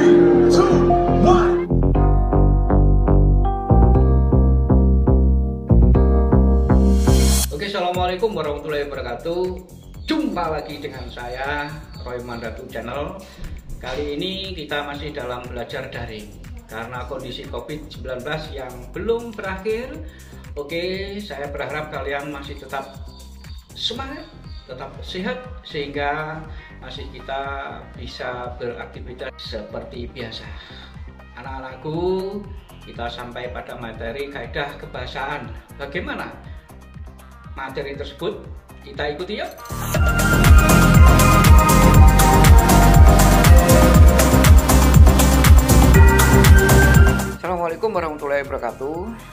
Oke, assalamualaikum warahmatullahi wabarakatuh. Jumpa lagi dengan saya Roy Mandatu Channel. Kali ini kita masih dalam belajar daring karena kondisi COVID-19 yang belum berakhir. Oke, saya berharap kalian masih tetap semangat, tetap sehat, sehingga masih kita bisa beraktivitas seperti biasa. Anak-anakku, kita sampai pada materi kaidah kebahasaan. Bagaimana materi tersebut? Kita ikuti yuk. Assalamualaikum warahmatullahi wabarakatuh.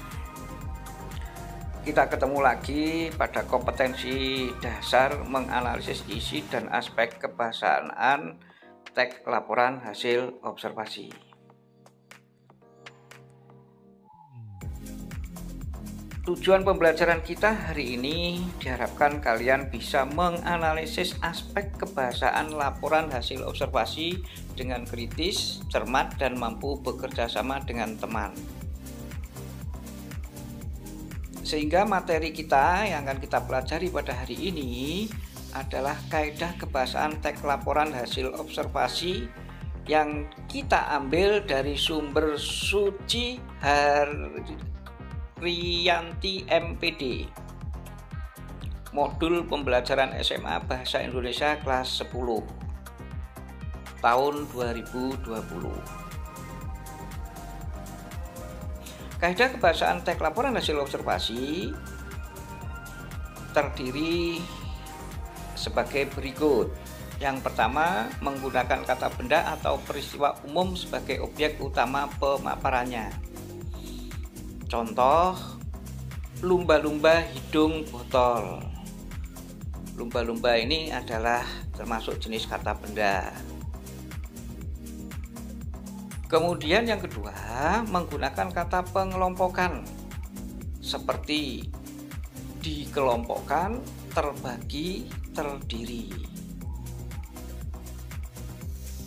Kita ketemu lagi pada kompetensi dasar menganalisis isi dan aspek kebahasaan teks laporan hasil observasi. Tujuan pembelajaran kita hari ini diharapkan kalian bisa menganalisis aspek kebahasaan laporan hasil observasi dengan kritis, cermat, dan mampu bekerja sama dengan teman. Sehingga materi kita yang akan kita pelajari pada hari ini adalah kaidah kebahasaan teks laporan hasil observasi yang kita ambil dari sumber Suci Rianti MPD, modul pembelajaran SMA Bahasa Indonesia kelas 10 tahun 2020. Kaidah kebahasaan teks laporan hasil observasi terdiri sebagai berikut. Yang pertama, menggunakan kata benda atau peristiwa umum sebagai objek utama pemaparannya. Contoh, lumba-lumba hidung botol. Lumba-lumba ini adalah termasuk jenis kata benda. Kemudian yang kedua, menggunakan kata pengelompokan seperti dikelompokkan, terbagi, terdiri.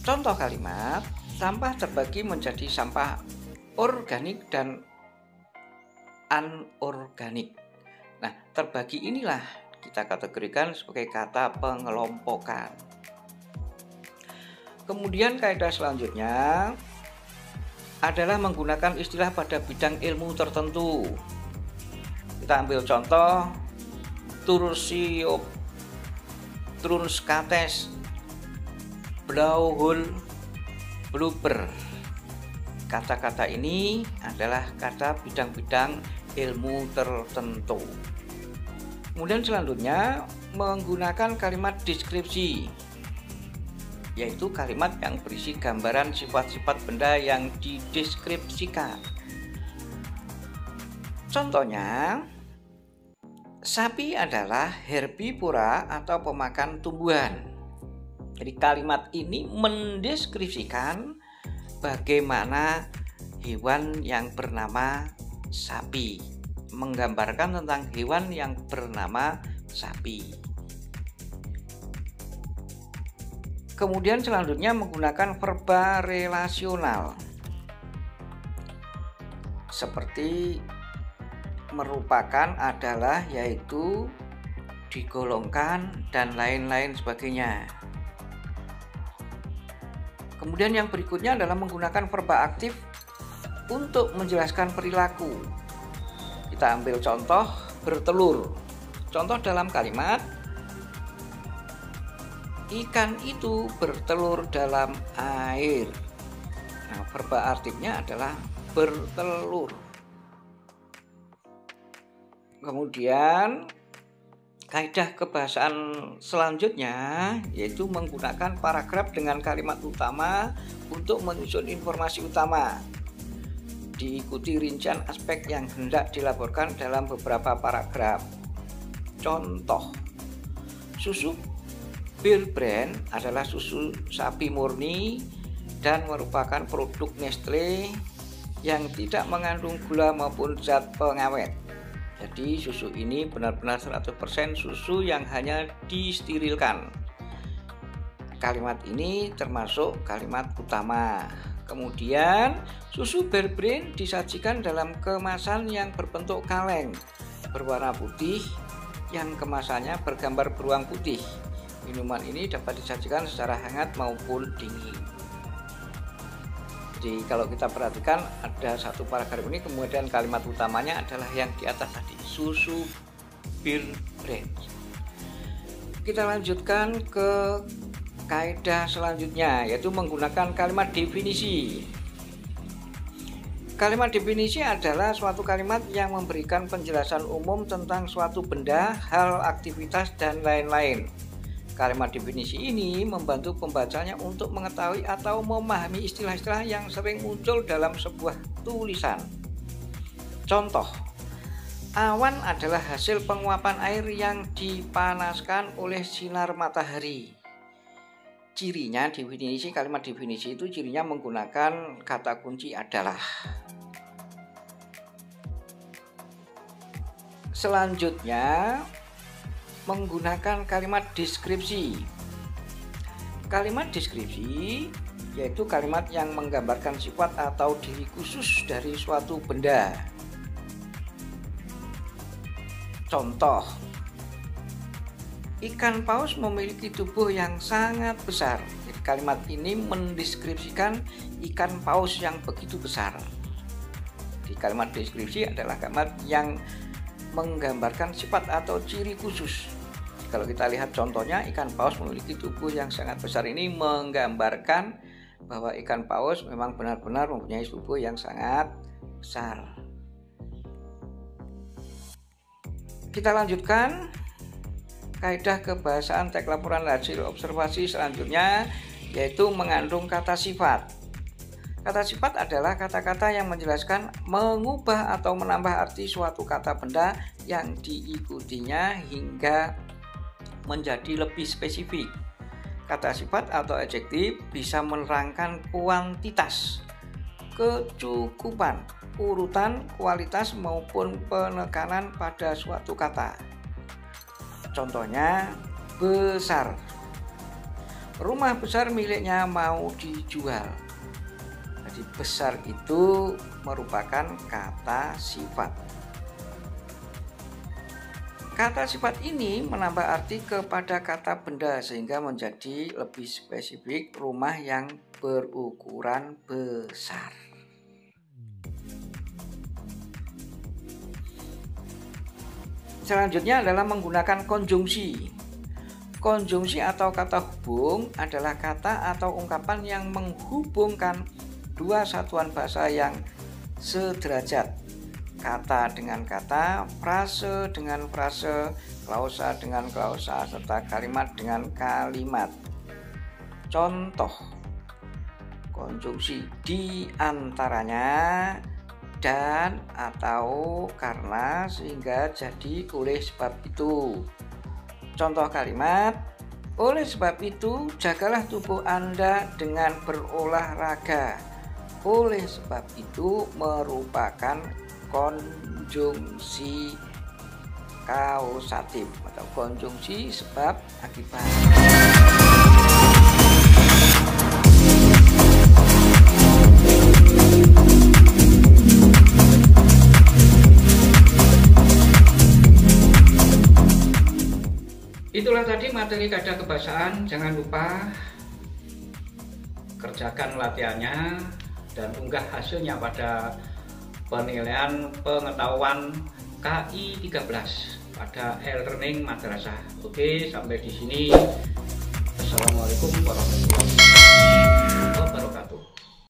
Contoh kalimat, sampah terbagi menjadi sampah organik dan anorganik. Nah, terbagi inilah kita kategorikan sebagai kata pengelompokan. Kemudian kaidah selanjutnya adalah menggunakan istilah pada bidang ilmu tertentu. Kita ambil contoh Tursiotrunskates, Blauhul, Blooper. Kata-kata ini adalah kata bidang-bidang ilmu tertentu. Kemudian selanjutnya menggunakan kalimat deskripsi, yaitu kalimat yang berisi gambaran sifat-sifat benda yang dideskripsikan. Contohnya, sapi adalah herbivora atau pemakan tumbuhan. Jadi kalimat ini mendeskripsikan bagaimana hewan yang bernama sapi, menggambarkan tentang hewan yang bernama sapi. Kemudian selanjutnya menggunakan verba relasional seperti merupakan, adalah, yaitu, digolongkan, dan lain-lain sebagainya. Kemudian yang berikutnya adalah menggunakan verba aktif untuk menjelaskan perilaku. Kita ambil contoh bertelur. Contoh dalam kalimat, ikan itu bertelur dalam air. Nah, verba aktifnya adalah bertelur. Kemudian kaidah kebahasaan selanjutnya yaitu menggunakan paragraf dengan kalimat utama untuk menyusun informasi utama. Diikuti rincian aspek yang hendak dilaporkan dalam beberapa paragraf. Contoh, susu Bear Brand adalah susu sapi murni dan merupakan produk Nestle yang tidak mengandung gula maupun zat pengawet. Jadi susu ini benar-benar 100% susu yang hanya disterilkan. kalimat ini termasuk kalimat utama. Kemudian susu Bear Brand disajikan dalam kemasan yang berbentuk kaleng berwarna putih yang kemasannya bergambar beruang putih. Minuman ini dapat disajikan secara hangat maupun dingin. Jadi kalau kita perhatikan ada satu paragraf ini, kemudian kalimat utamanya adalah yang di atas tadi, susu Bear Brand. Kita lanjutkan ke kaidah selanjutnya, yaitu menggunakan kalimat definisi. Kalimat definisi adalah suatu kalimat yang memberikan penjelasan umum tentang suatu benda, hal, aktivitas, dan lain-lain. Kalimat definisi ini membantu pembacanya untuk mengetahui atau memahami istilah-istilah yang sering muncul dalam sebuah tulisan. Contoh, awan adalah hasil penguapan air yang dipanaskan oleh sinar matahari. Cirinya, definisi kalimat definisi itu cirinya menggunakan kata kunci adalah. Selanjutnya, menggunakan kalimat deskripsi. Kalimat deskripsi yaitu kalimat yang menggambarkan sifat atau diri khusus dari suatu benda. Contoh, ikan paus memiliki tubuh yang sangat besar. Jadi kalimat ini mendeskripsikan ikan paus yang begitu besar. Di kalimat deskripsi adalah kalimat yang menggambarkan sifat atau ciri khusus. Kalau kita lihat contohnya, ikan paus memiliki tubuh yang sangat besar, ini menggambarkan bahwa ikan paus memang benar-benar mempunyai tubuh yang sangat besar. Kita lanjutkan kaidah kebahasaan teks laporan hasil observasi selanjutnya, yaitu mengandung kata sifat. Kata sifat adalah kata-kata yang menjelaskan, mengubah atau menambah arti suatu kata benda yang diikutinya hingga menjadi lebih spesifik. Kata sifat atau adjektif bisa menerangkan kuantitas, kecukupan, urutan, kualitas maupun penekanan pada suatu kata. Contohnya, besar. Rumah besar miliknya mau dijual. Jadi besar itu merupakan kata sifat. Kata sifat ini menambah arti kepada kata benda sehingga menjadi lebih spesifik, rumah yang berukuran besar. Selanjutnya adalah menggunakan konjungsi. Konjungsi atau kata hubung adalah kata atau ungkapan yang menghubungkan dua satuan bahasa yang sederajat. Kata dengan kata, frase dengan frase, klausa dengan klausa, serta kalimat dengan kalimat. Contoh konjungsi di antaranya, dan, atau, karena, sehingga, jadi, oleh sebab itu. Contoh kalimat, oleh sebab itu jagalah tubuh Anda dengan berolahraga. Oleh sebab itu merupakan konjungsi kausatif atau konjungsi sebab akibat. Itulah tadi materi kaidah kebahasaan. Jangan lupa kerjakan latihannya dan unggah hasilnya pada penilaian pengetahuan KI 13 pada e-learning madrasah. Oke, sampai di sini. Assalamualaikum warahmatullahi wabarakatuh.